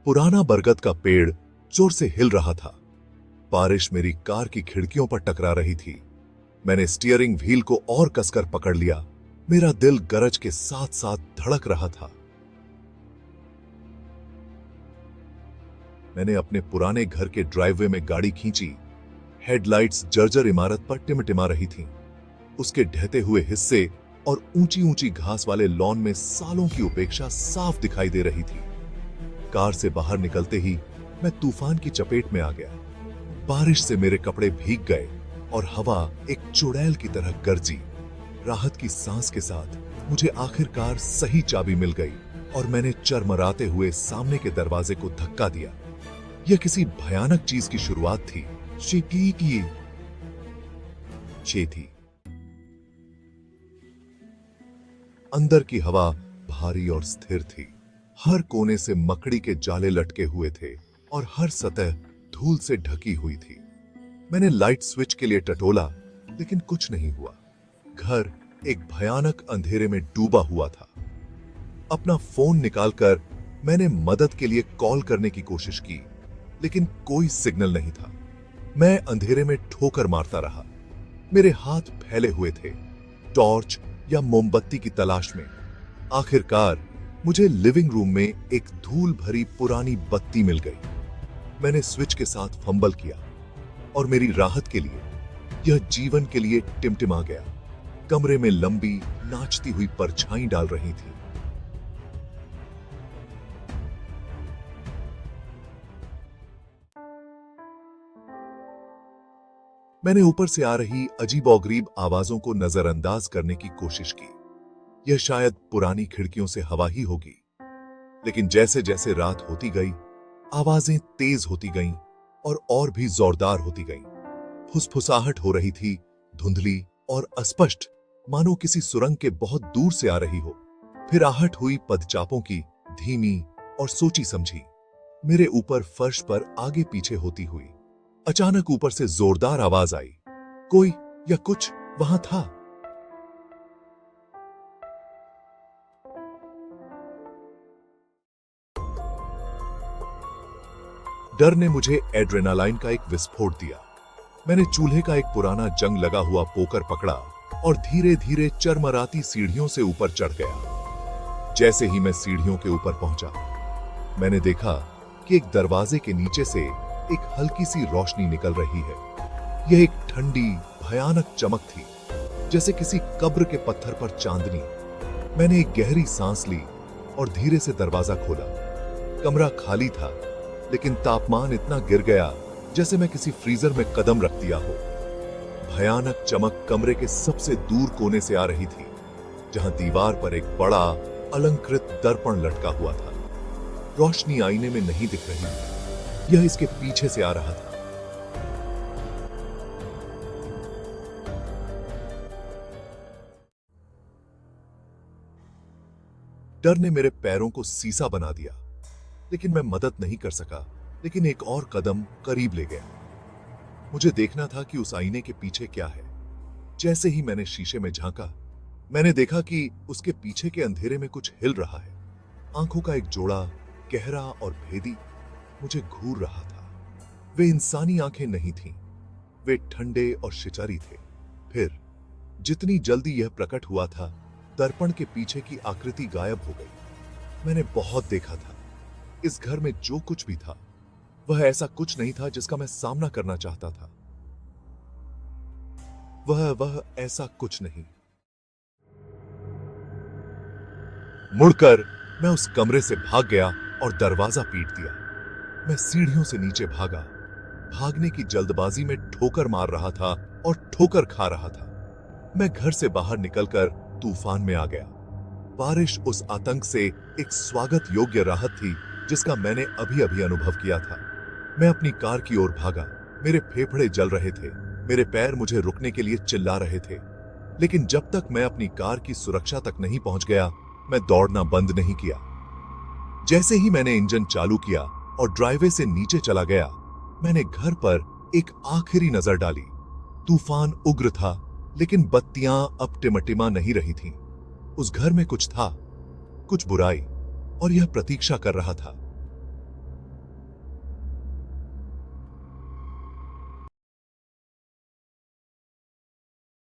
पुराना बरगद का पेड़ जोर से हिल रहा था। बारिश मेरी कार की खिड़कियों पर टकरा रही थी। मैंने स्टीयरिंग व्हील को और कसकर पकड़ लिया। मेरा दिल गरज के साथ साथ धड़क रहा था। मैंने अपने पुराने घर के ड्राइववे में गाड़ी खींची। हेडलाइट्स जर्जर इमारत पर टिमटिमा रही थीं। उसके ढहते हुए हिस्से और ऊंची ऊंची घास वाले लॉन में सालों की उपेक्षा साफ दिखाई दे रही थी। कार से बाहर निकलते ही मैं तूफान की चपेट में आ गया। बारिश से मेरे कपड़े भीग गए और हवा एक चुड़ैल की तरह गरजी। राहत की सांस के साथ मुझे आखिरकार सही चाबी मिल गई और मैंने चरमराते हुए सामने के दरवाजे को धक्का दिया। यह किसी भयानक चीज की शुरुआत थी। थी। अंदर की हवा भारी और स्थिर थी। हर कोने से मकड़ी के जाले लटके हुए थे और हर सतह धूल से ढकी हुई थी। मैंने लाइट स्विच के लिए टटोला, लेकिन कुछ नहीं हुआ। घर एक भयानक अंधेरे में डूबा हुआ था। अपना फोन निकालकर मैंने मदद के लिए कॉल करने की कोशिश की, लेकिन कोई सिग्नल नहीं था। मैं अंधेरे में ठोकर मारता रहा। मेरे हाथ फैले हुए थे, टॉर्च या मोमबत्ती की तलाश में। आखिरकार मुझे लिविंग रूम में एक धूल भरी पुरानी बत्ती मिल गई। मैंने स्विच के साथ फंबल किया और मेरी राहत के लिए यह जीवन के लिए टिमटिमा गया। कमरे में लंबी नाचती हुई परछाई डाल रही थी। मैंने ऊपर से आ रही अजीबोगरीब आवाजों को नजरअंदाज करने की कोशिश की। यह शायद पुरानी खिड़कियों से हवा ही होगी। लेकिन जैसे जैसे रात होती गई, आवाजें तेज होती गईं और भी जोरदार होती गईं। फुसफुसाहट हो रही थी, धुंधली और अस्पष्ट, मानो किसी सुरंग के बहुत दूर से आ रही हो। फिर आहट हुई पदचापों की, धीमी और सोची समझी, मेरे ऊपर फर्श पर आगे पीछे होती हुई। अचानक ऊपर से जोरदार आवाज आई। कोई या कुछ वहां था। डर ने मुझे एड्रेनालाइन का एक विस्फोट दिया। मैंने चूल्हे का एक पुराना जंग लगा हुआ पोकर पकड़ा और धीरे धीरे चरमराती सीढ़ियों से ऊपर चढ़ गया। जैसे ही मैं सीढ़ियों के ऊपर पहुंचा, मैंने देखा कि एक दरवाजे के नीचे से एक हल्की सी रोशनी निकल रही है। यह एक ठंडी भयानक चमक थी, जैसे किसी कब्र के पत्थर पर चांदनी। मैंने एक गहरी सांस ली और धीरे से दरवाजा खोला। कमरा खाली था, लेकिन तापमान इतना गिर गया जैसे मैं किसी फ्रीजर में कदम रख दिया हो। भयानक चमक कमरे के सबसे दूर कोने से आ रही थी, जहां दीवार पर एक बड़ा अलंकृत दर्पण लटका हुआ था। रोशनी आईने में नहीं दिख रही थी, यह इसके पीछे से आ रहा था। डर ने मेरे पैरों को सीसा बना दिया, लेकिन मैं मदद नहीं कर सका। लेकिन एक और कदम करीब ले गया। मुझे देखना था कि उस आईने के पीछे क्या है। जैसे ही मैंने शीशे में झांका, मैंने देखा कि उसके पीछे के अंधेरे में कुछ हिल रहा है। आंखों का एक जोड़ा, गहरा और भेदी, मुझे घूर रहा था। वे इंसानी आंखें नहीं थीं, वे ठंडे और शिचारी थे। फिर जितनी जल्दी यह प्रकट हुआ था, दर्पण के पीछे की आकृति गायब हो गई। मैंने बहुत देखा था। इस घर में जो कुछ भी था, वह ऐसा कुछ नहीं था जिसका मैं सामना करना चाहता था। वह ऐसा कुछ नहीं। मुड़कर मैं उस कमरे से भाग गया और दरवाजा पीट दिया। मैं सीढ़ियों से नीचे भागा। भागने की जल्दबाजी में ठोकर मार रहा था और ठोकर खा रहा था। मैं घर से बाहर निकलकर तूफान में आ गया। बारिश उस आतंक से एक स्वागत योग्य राहत थी जिसका मैंने अभी अभी अनुभव किया था। मैं अपनी कार की ओर भागा। मेरे फेफड़े जल रहे थे, मेरे पैर मुझे रुकने के लिए चिल्ला रहे थे। लेकिन जब तक मैं अपनी कार की सुरक्षा तक नहीं पहुंच गया, मैं दौड़ना बंद नहीं किया। जैसे ही मैंने इंजन चालू किया और ड्राइववे से नीचे चला गया, मैंने घर पर एक आखिरी नजर डाली। तूफान उग्र था, लेकिन बत्तियां अब टिमटिमा नहीं रही थीं। उस घर में कुछ था, कुछ बुराई, और यह प्रतीक्षा कर रहा था।